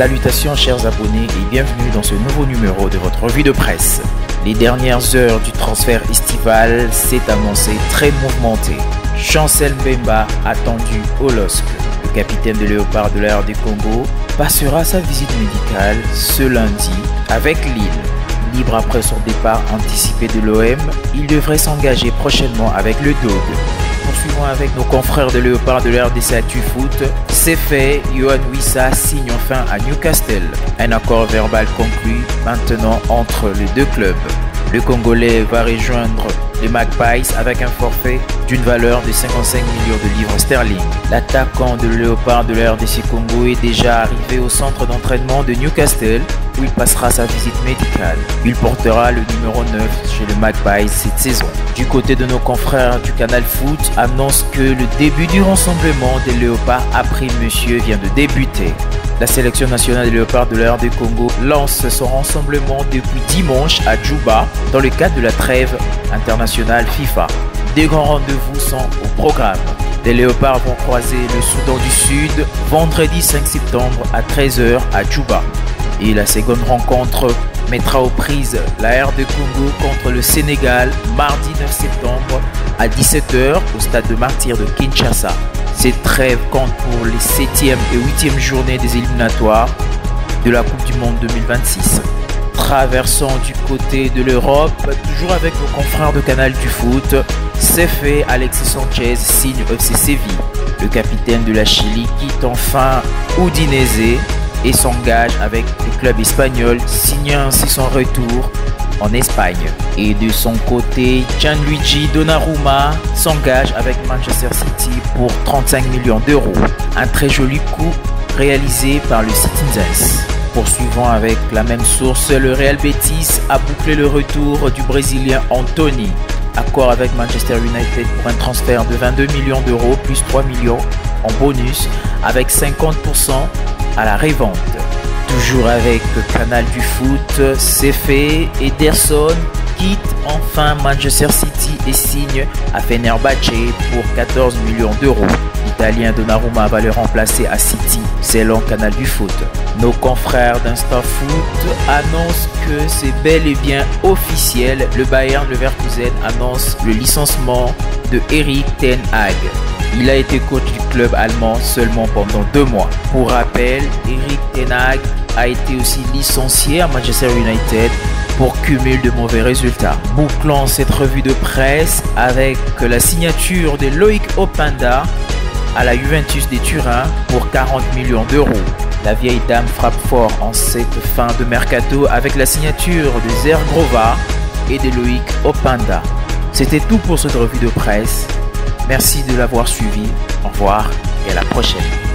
Salutations chers abonnés et bienvenue dans ce nouveau numéro de votre revue de presse. Les dernières heures du transfert estival s'est annoncé très mouvementé. Chancel Mbemba attendu au LOSC. Le capitaine de Léopard de l'Air du Congo passera sa visite médicale ce lundi avec Lille. Libre après son départ anticipé de l'OM, il devrait s'engager prochainement avec le Dog. Poursuivons avec nos confrères de Léopard de l'RDC Actu Foot. C'est fait, Yohan Wissa signe enfin à Newcastle. Un accord verbal conclu maintenant entre les deux clubs. Le Congolais va rejoindre les Magpies avec un forfait d'une valeur de 55 millions de livres sterling. L'attaquant de Léopard de la RDC Congo est déjà arrivé au centre d'entraînement de Newcastle où il passera sa visite médicale. Il portera le numéro 9 chez les Magpies cette saison. Du côté de nos confrères du Canal Foot, annonce que le début du rassemblement des Léopards après monsieur vient de débuter. La sélection nationale des Léopards de l'Air du Congo lance son rassemblement depuis dimanche à Djouba dans le cadre de la trêve internationale FIFA. Des grands rendez-vous sont au programme. Les Léopards vont croiser le Soudan du Sud vendredi 5 septembre à 13 h à Djouba. Et la seconde rencontre mettra aux prises la RD Congo contre le Sénégal mardi 9 septembre à 17 h au stade de Martyrs de Kinshasa. Cette trêve compte pour les 7e et 8e journées des éliminatoires de la Coupe du Monde 2026. Traversons du côté de l'Europe, toujours avec nos confrères de Canal du Foot. C'est fait, Alexis Sanchez signe FC Séville. Le capitaine de la Chili quitte enfin Udinese et s'engage avec le club espagnol, signant ainsi son retour en Espagne. Et de son côté, Gianluigi Donnarumma s'engage avec Manchester City pour 35 millions d'euros. Un très joli coup réalisé par le Citizens. Poursuivant avec la même source, le Real Betis a bouclé le retour du Brésilien Anthony. Accord avec Manchester United pour un transfert de 22 millions d'euros plus 3 millions en bonus avec 50% à la revente. Toujours avec Canal du Foot, c'est fait, Ederson quitte enfin Manchester City et signe à Fenerbahçe pour 14 millions d'euros. L'Italien Donnarumma va le remplacer à City, selon Canal du Foot. Nos confrères d'Insta Foot annoncent que c'est bel et bien officiel. Le Bayern Leverkusen annonce le licenciement de Erik ten Hag. Il a été coach du club allemand seulement pendant 2 mois. Pour rappel, Erik ten Hag a été aussi licencié à Manchester United pour cumul de mauvais résultats. Bouclons cette revue de presse avec la signature de Loïc Openda à la Juventus de Turin pour 40 millions d'euros. La vieille dame frappe fort en cette fin de mercato avec la signature de Zergrova et de Loïc Openda. C'était tout pour cette revue de presse. Merci de l'avoir suivi. Au revoir et à la prochaine.